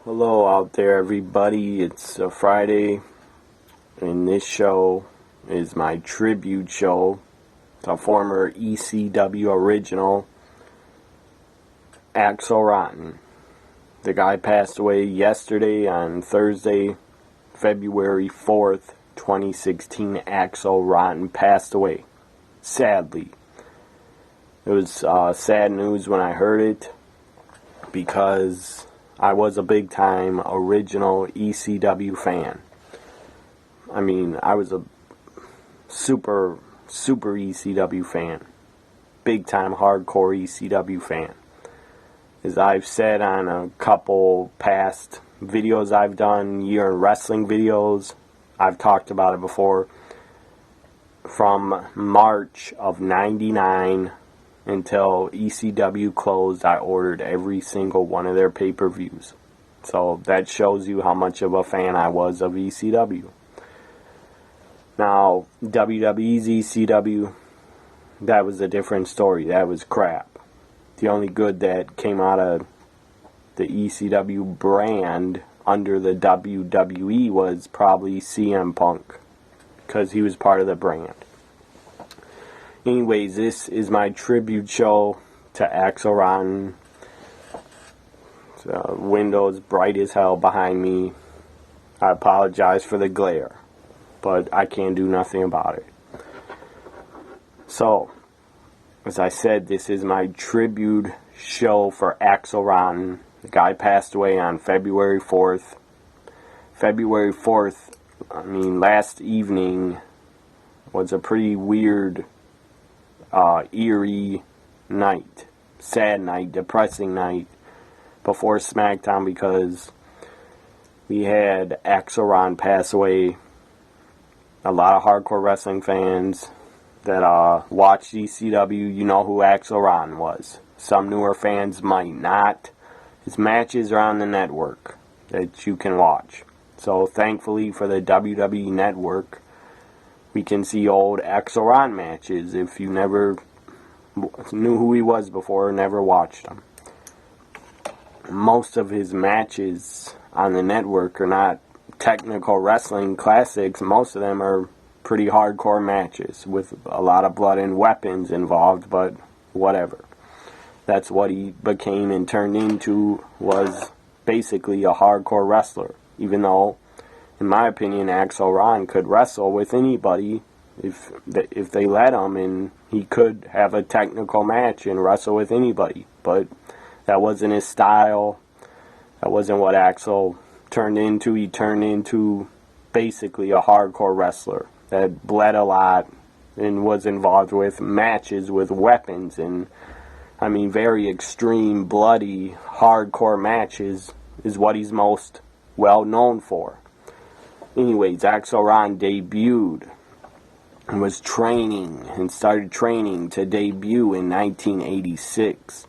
Hello out there, everybody. It's a Friday, and this show is my tribute show to former ECW original Axl Rotten. The guy passed away yesterday on Thursday, February 4th, 2016. Axl Rotten passed away, sadly. It was sad news when I heard it because I was a big-time original ECW fan. I mean, I was a super ECW fan. Big-time hardcore ECW fan. As I've said on a couple past videos I've done, year in wrestling videos, I've talked about it before. From March of '99 until ECW closed, I ordered every single one of their pay-per-views. So that shows you how much of a fan I was of ECW. Now, WWE's ECW, that was a different story. That was crap. The only good that came out of the ECW brand under the WWE was probably CM Punk, because he was part of the brand. Anyways, this is my tribute show to Axl Rotten. Windows bright as hell behind me. I apologize for the glare, but I can't do nothing about it. So, as I said, this is my tribute show for Axl Rotten. The guy passed away on February 4th. February 4th, last evening was a pretty weird, eerie night, sad night, depressing night before SmackDown, because we had Axl Rotten pass away. A lot of hardcore wrestling fans that watched ECW, you know who Axl Rotten was. Some newer fans might not. His matches are on the network that you can watch. So thankfully for the WWE network, we can see old Axl Rotten matches if you never knew who he was before or never watched him. Most of his matches on the network are not technical wrestling classics. Most of them are pretty hardcore matches with a lot of blood and weapons involved, but whatever. That's what he became and turned into, was basically a hardcore wrestler, even though, in my opinion, Axl Rotten could wrestle with anybody if they let him, and he could have a technical match and wrestle with anybody. But that wasn't his style. That wasn't what Axl turned into. He turned into basically a hardcore wrestler that bled a lot and was involved with matches with weapons and, very extreme, bloody, hardcore matches is what he's most well known for. Anyways, Axl Rotten debuted and was training and started training to debut in 1986.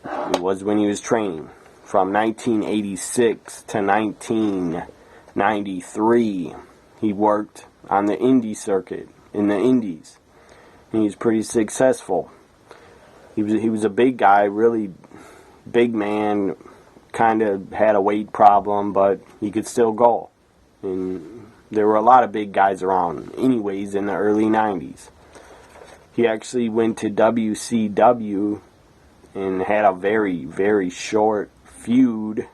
It was when he was training. From 1986 to 1993, he worked on the indie circuit in the indies. And he was pretty successful. He was a big guy, really big man, kind of had a weight problem, but he could still go. And there were a lot of big guys around anyways in the early 90s. He actually went to WCW and had a very, very short feud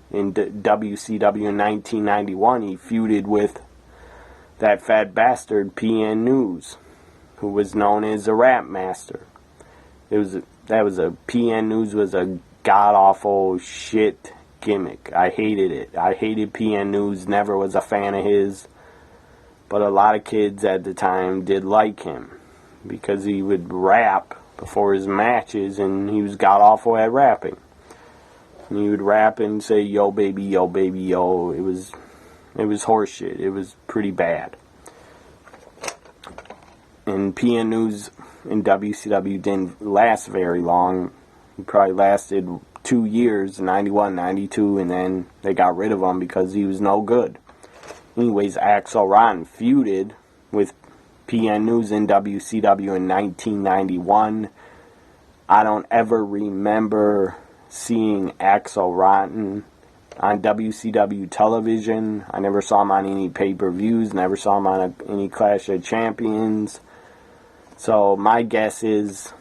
in WCW in 1991. He feuded with that fat bastard PN News, who was known as the Rap Master. PN News was a god-awful shit gimmick. I hated it. I hated PN News, never was a fan of his, but a lot of kids at the time did like him because he would rap before his matches, and he was god-awful at rapping. And he would rap and say, yo baby, yo baby, yo. It was horseshit. It was pretty bad. And PN News in WCW didn't last very long. He probably lasted 2 years, 91, 92, and then they got rid of him because he was no good. Anyways, Axl Rotten feuded with PN News in WCW in 1991. I don't ever remember seeing Axl Rotten on WCW television. I never saw him on any pay-per-views, never saw him on any Clash of Champions. So my guess is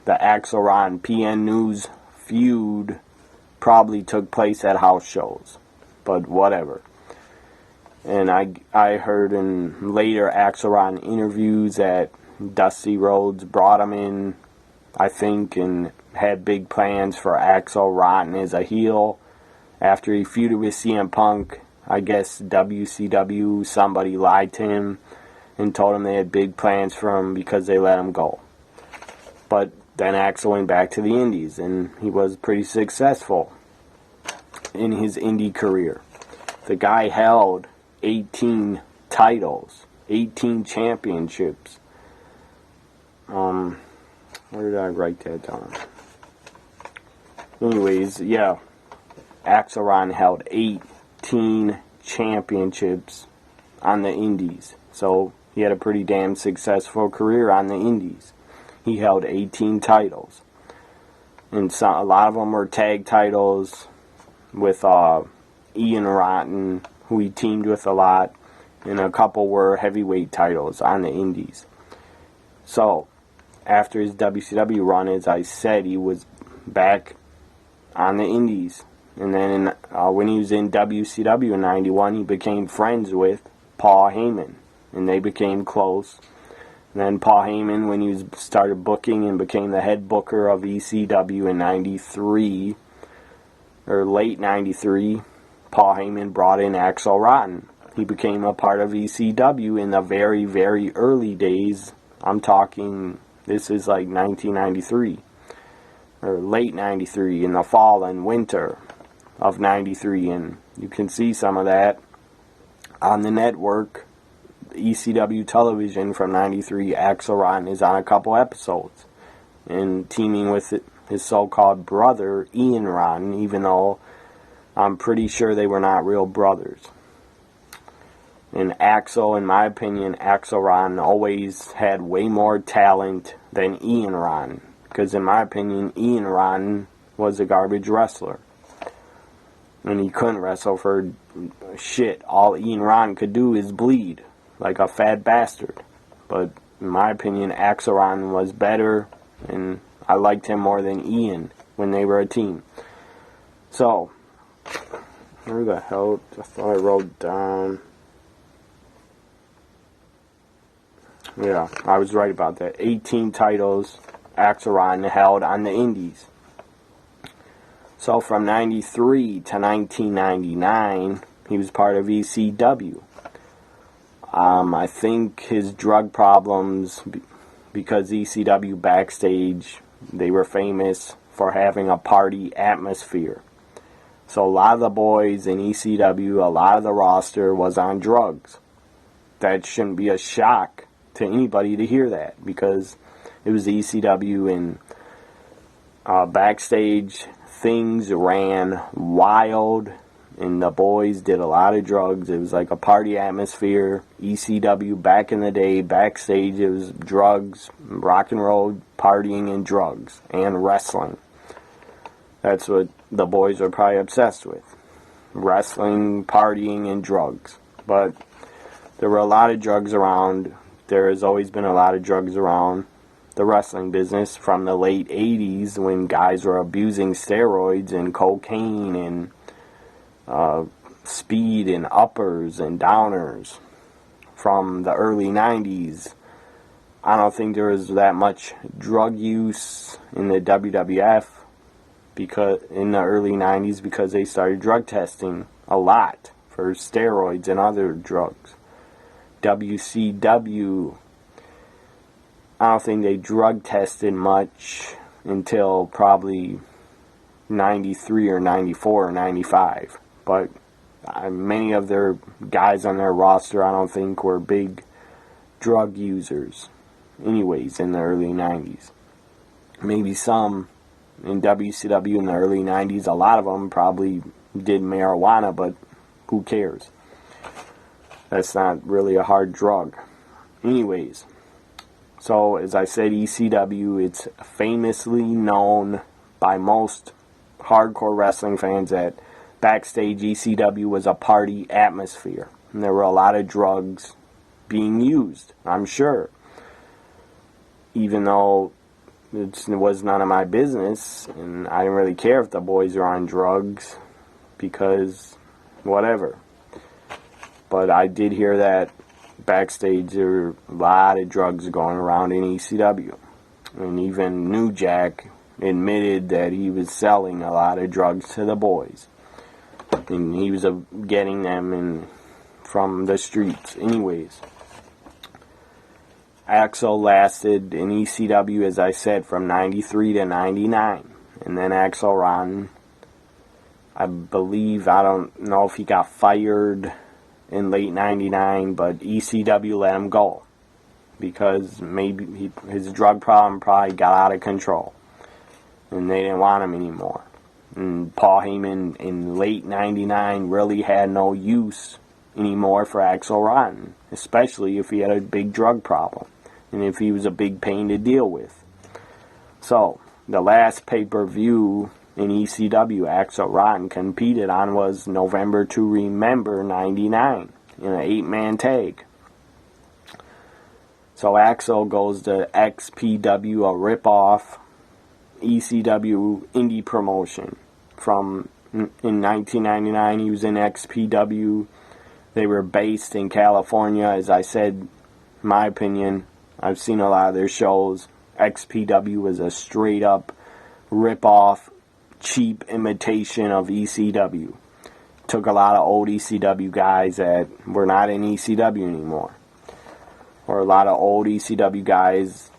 the Axelrod PN News feud probably took place at house shows, but whatever. And I heard in later Axelrod interviews that Dusty Rhodes brought him in, I think, and had big plans for Axel Rotten as a heel. After he feuded with CM Punk, I guess WCW, somebody lied to him and told him they had big plans for him because they let him go. But then Axel went back to the Indies, and he was pretty successful in his indie career. The guy held 18 titles, 18 championships. Where did I write that down? Anyways, yeah, Axelrod held 18 championships on the Indies. So he had a pretty damn successful career on the Indies. He held 18 titles. And a lot of them were tag titles with Ian Rotten, who he teamed with a lot. And a couple were heavyweight titles on the Indies. So, after his WCW run, as I said, he was back on the Indies. And then when he was in WCW in 91, he became friends with Paul Heyman. And they became close. And then Paul Heyman, when he started booking and became the head booker of ECW in 93, or late 93, Paul Heyman brought in Axel Rotten. He became a part of ECW in the very, very early days. I'm talking, this is like 1993, or late 93, in the fall and winter of 93, and you can see some of that on the network. ECW television from 93, Axel Rotten is on a couple episodes, and teaming with his so-called brother, Ian Rotten, even though I'm pretty sure they were not real brothers. And Axel, in my opinion, Axel Rotten always had way more talent than Ian Rotten. Because in my opinion, Ian Rotten was a garbage wrestler. And he couldn't wrestle for shit. All Ian Rotten could do is bleed like a fat bastard. But in my opinion, Axel Rotten was better, and I liked him more than Ian when they were a team. So, where the hell? I thought I wrote down. Yeah, I was right about that. 18 titles Axel Rotten held on the Indies. So from 93 to 1999, he was part of ECW. I think his drug problems, because ECW backstage, they were famous for having a party atmosphere. So a lot of the boys in ECW, a lot of the roster was on drugs. That shouldn't be a shock to anybody to hear that, because it was ECW, and backstage things ran wild, and the boys did a lot of drugs. It was like a party atmosphere. ECW back in the day, backstage, it was drugs, rock and roll, partying, and drugs, and wrestling. That's what the boys are probably obsessed with. Wrestling, partying, and drugs. But there were a lot of drugs around. There has always been a lot of drugs around the wrestling business from the late 80s, when guys were abusing steroids and cocaine and speed and uppers and downers. From the early 90s, I don't think there was that much drug use in the WWF because in the early 90s, because they started drug testing a lot for steroids and other drugs. WCW, I don't think they drug tested much until probably 93 or 94 or 95. But many of their guys on their roster, I don't think, were big drug users anyways in the early 90s. Maybe some in WCW in the early 90s. A lot of them probably did marijuana, but who cares? That's not really a hard drug. Anyways, so as I said, ECW, it's famously known by most hardcore wrestling fans that backstage ECW was a party atmosphere. And there were a lot of drugs being used, I'm sure. Even though it was none of my business, and I didn't really care if the boys are on drugs, because whatever. But I did hear that backstage there were a lot of drugs going around in ECW. And even New Jack admitted that he was selling a lot of drugs to the boys. And he was getting them from the streets. Anyways, Axel lasted in ECW, as I said, from 93 to 99. And then Axel Rotten, I believe, I don't know if he got fired in late 99, but ECW let him go. Because maybe his drug problem probably got out of control. And they didn't want him anymore. And Paul Heyman in late 99 really had no use anymore for Axel Rotten. Especially if he had a big drug problem. And if he was a big pain to deal with. So, the last pay-per-view in ECW Axel Rotten competed on was November to Remember 99 in an 8-man tag. So Axel goes to XPW, a rip-off ECW indie promotion. In 1999 he was in XPW. They were based in California. As I said, in my opinion, I've seen a lot of their shows. XPW was a straight-up rip-off, cheap imitation of ECW. Took a lot of old ECW guys that were not in ECW anymore. Or a lot of old ECW guys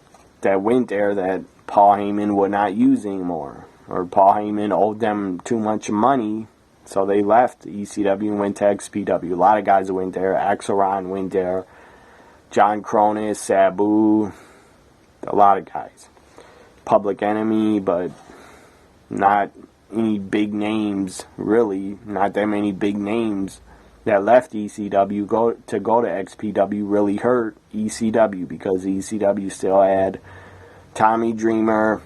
that went there that Paul Heyman would not use anymore. Or Paul Heyman owed them too much money, so they left ECW and went to XPW. A lot of guys went there. Axel Rotten went there. John Cronus, Sabu, a lot of guys. Public Enemy, but not any big names, really. Not that many big names that left ECW to go to XPW really hurt ECW, because ECW still had Tommy Dreamer,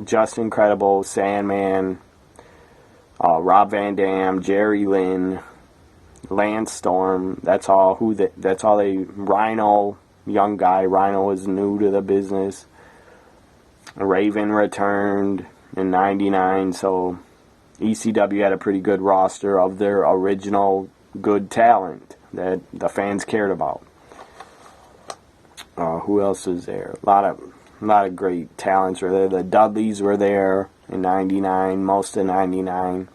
Justin Credible, Sandman, Rob Van Dam, Jerry Lynn, Lance Storm. That's all they. Rhino, young guy. Rhino was new to the business. Raven returned in 99, so ECW had a pretty good roster of their original good talent that the fans cared about. Who else was there? A lot of great talents were there. The Dudleys were there in 99, most of 99.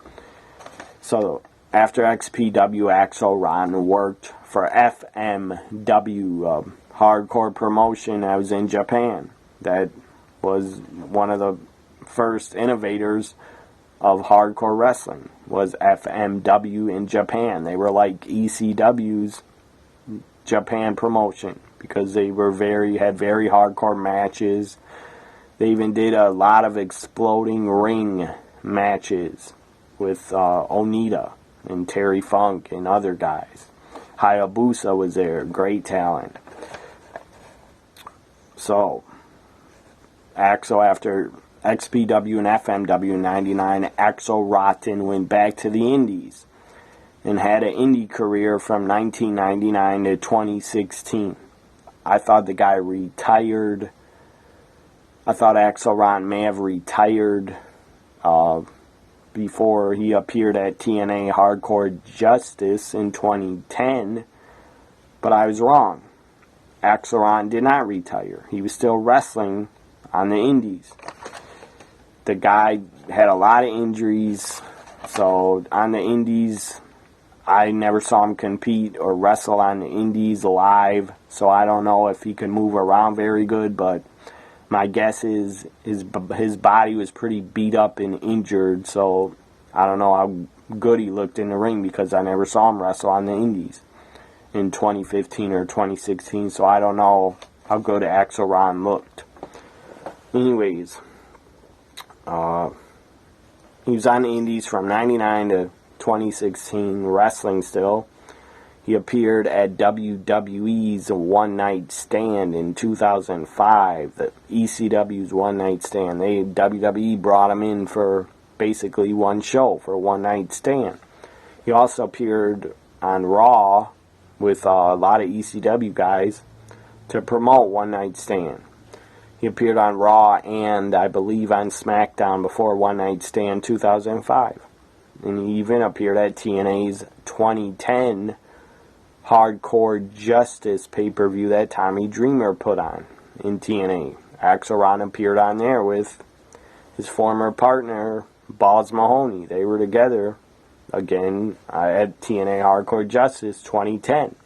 So after XPW, Axel Rotten worked for FMW, a hardcore promotion that was in Japan. That was one of the first innovators of hardcore wrestling, was FMW in Japan. They were like ECW's Japan promotion, because they had very hardcore matches. They even did a lot of exploding ring matches with Onita and Terry Funk and other guys. Hayabusa was there, great talent. So, Axel, after XPW and FMW in 99, Axel Rotten went back to the Indies and had an indie career from 1999 to 2016. I thought the guy retired. I thought Axel Rotten may have retired before he appeared at TNA Hardcore Justice in 2010, but I was wrong. Axel Rotten did not retire. He was still wrestling on the indies. The guy had a lot of injuries, so on the indies, I never saw him compete or wrestle on the indies live, so I don't know if he could move around very good, but my guess is his body was pretty beat up and injured, so I don't know how good he looked in the ring, because I never saw him wrestle on the indies in 2015 or 2016, so I don't know how good Axel Rotten looked. Anyways, he was on the indies from 99 to 2016, wrestling still. He appeared at WWE's One Night Stand in 2005, the ECW's One Night Stand. WWE brought him in for basically one show for a one-night stand. He also appeared on Raw with a lot of ECW guys to promote One Night Stand. He appeared on Raw and I believe on SmackDown before One Night Stand 2005. And he even appeared at TNA's 2010 Hardcore Justice pay-per-view that Tommy Dreamer put on in TNA. Axel Rotten appeared on there with his former partner, Balls Mahoney. They were together again at TNA Hardcore Justice 2010.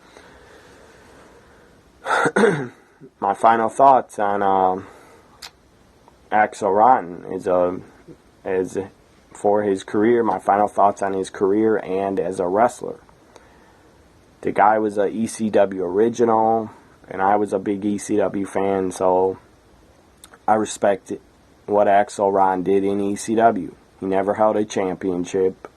My final thoughts on Axel Rotten is for his career. My final thoughts on his career and as a wrestler. The guy was a ECW original, and I was a big ECW fan, so I respect what Axel Rotten did in ECW. He never held a championship,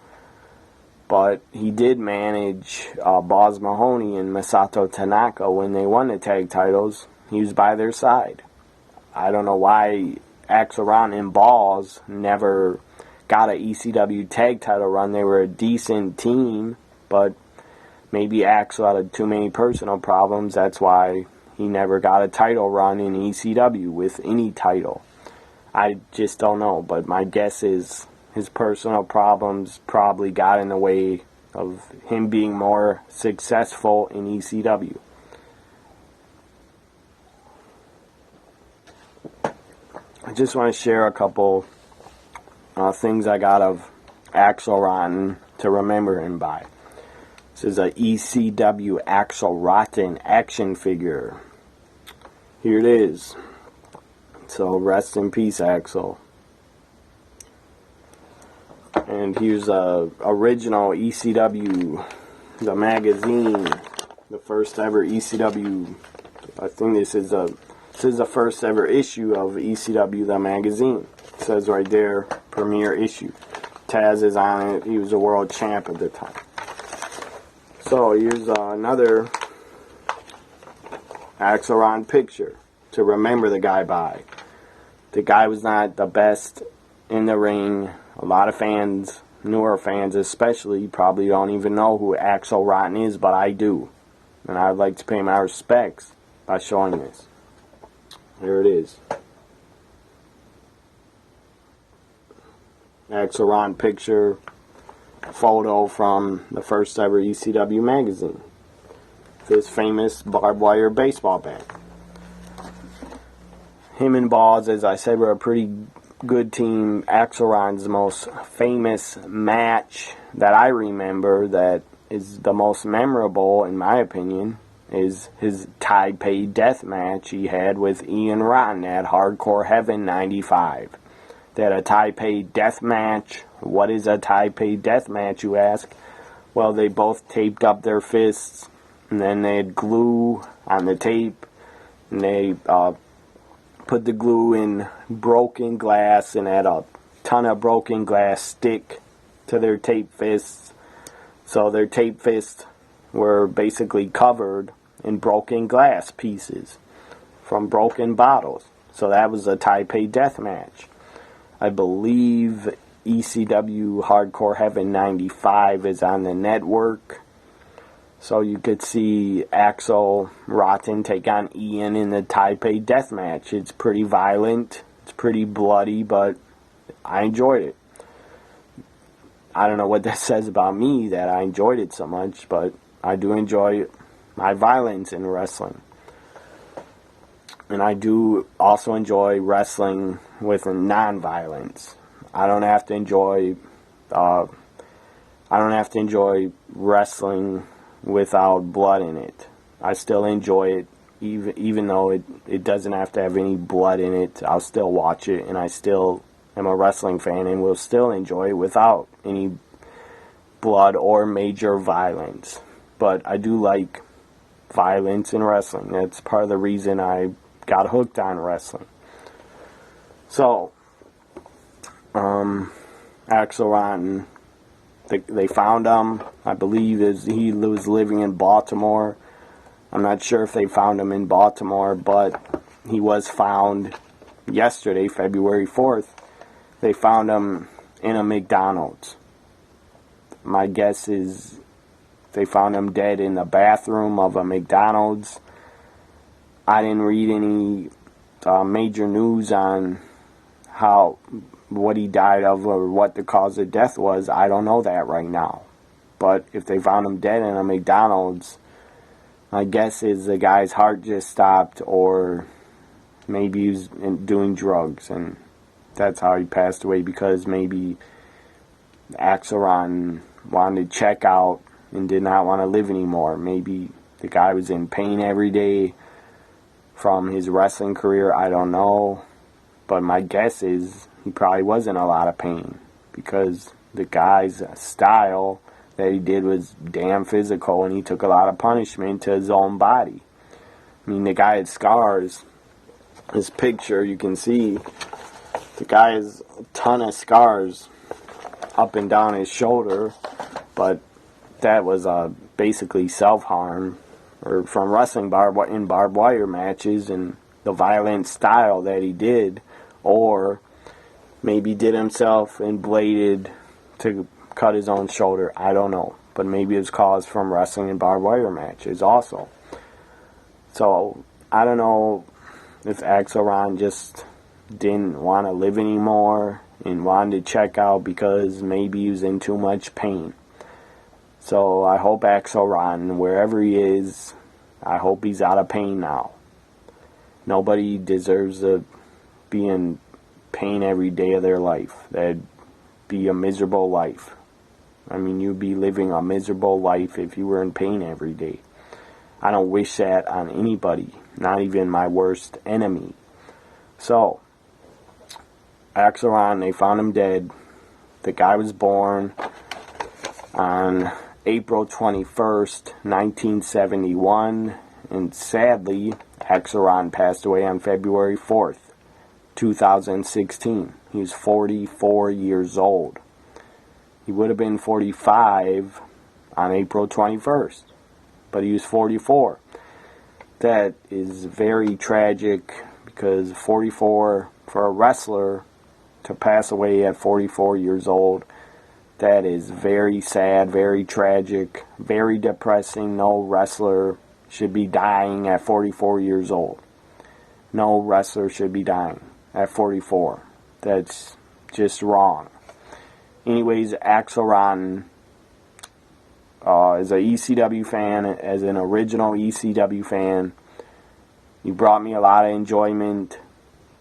but he did manage Balls Mahoney and Masato Tanaka when they won the tag titles. He was by their side. I don't know why Axel Rotten and Balls never got an ECW tag title run. They were a decent team, but maybe Axel had too many personal problems. That's why he never got a title run in ECW with any title. I just don't know, but my guess is his personal problems probably got in the way of him being more successful in ECW. I just want to share a couple things I got of Axel Rotten to remember him by. This is a ECW Axel Rotten action figure. Here it is. So rest in peace, Axel. And here's a original ECW, the magazine, the first ever ECW. I think this is the first ever issue of ECW, the magazine. It says right there, premiere issue. Taz is on it. He was a world champ at the time. So here's another Axel Rotten picture to remember the guy by. The guy was not the best in the ring. A lot of fans, newer fans especially, probably don't even know who Axel Rotten is, but I do. And I'd like to pay my respects by showing this. There it is. Axel Rotten picture, photo from the first ever ECW magazine. This famous barbed wire baseball bat. Him and Balls, as I said, were a pretty good team. Axel Rotten's most famous match that I remember, that is the most memorable in my opinion, is his Taipei death match he had with Ian Rotten at Hardcore Heaven 95. They had a Taipei death match. What is a Taipei death match, you ask? Well, they both taped up their fists, and then they had glue on the tape, and they put the glue in broken glass and had a ton of broken glass stick to their tape fists. So their tape fists were basically covered in broken glass pieces from broken bottles. So that was a Taipei death match. I believe ECW Hardcore Heaven 95 is on the network. So you could see Axel Rotten take on Ian in the Taipei death match. It's pretty violent. It's pretty bloody, but I enjoyed it. I don't know what that says about me that I enjoyed it so much, but I do enjoy my violence in wrestling. And I do also enjoy wrestling with non-violence. I don't have to enjoy wrestling without blood in it. I still enjoy it, even though it doesn't have to have any blood in it. I'll still watch it, and I still am a wrestling fan and will still enjoy it without any blood or major violence. But I do like violence in wrestling. That's part of the reason I got hooked on wrestling. So, Axel Rotten, they found him, I believe he was living in Baltimore. I'm not sure if they found him in Baltimore, but he was found yesterday, February 4th. They found him in a McDonald's. My guess is they found him dead in the bathroom of a McDonald's. I didn't read any major news on what he died of or what the cause of death was. I don't know that right now. But if they found him dead in a McDonald's, my guess is the guy's heart just stopped, or maybe he was doing drugs and that's how he passed away, because maybe Axelrod wanted to check out and did not want to live anymore. Maybe the guy was in pain every day from his wrestling career. I don't know. But my guess is he probably was in a lot of pain, because the guy's style that he did was damn physical, and he took a lot of punishment to his own body. I mean, the guy had scars. This picture, you can see the guy has a ton of scars up and down his shoulder, but that was basically self-harm, or from wrestling in barbed wire matches and the violent style that he did, or maybe did himself and bladed to cut his own shoulder. I don't know, but maybe it was caused from wrestling in barbed wire matches also. So I don't know if Axelrod just didn't want to live anymore and wanted to check out because maybe he was in too much pain. So I hope Axelrod, wherever he is, I hope he's out of pain now. Nobody deserves to be in pain every day of their life. That'd be a miserable life. I mean, you'd be living a miserable life if you were in pain every day. I don't wish that on anybody, not even my worst enemy. So, Axelrod, they found him dead. The guy was born on April 21st, 1971, and sadly, Axelrod passed away on February 4th, 2016. He was 44 years old. He would have been 45 on April 21st, but he was 44. That is very tragic, because 44, for a wrestler to pass away at 44 years old, that is very sad, very tragic, very depressing. No wrestler should be dying at 44 years old. No wrestler should be dying at 44. That's just wrong. Anyways, Axelrod is a ECW fan, as an original ECW fan. You brought me a lot of enjoyment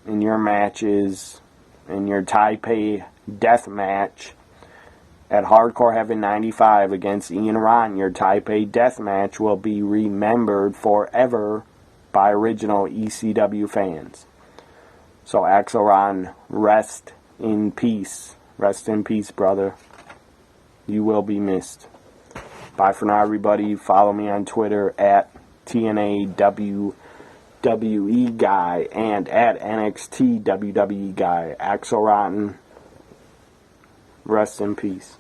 in your matches, in your Taipei death match at Hardcore Heaven 95 against Ian Rotten. Your Taipei death match will be remembered forever by original ECW fans. So Axelrod, rest in peace. Rest in peace, brother. You will be missed. Bye for now, everybody. Follow me on Twitter at TNAWWE Guy and at NXT WWE Guy. Axelrod, rest in peace.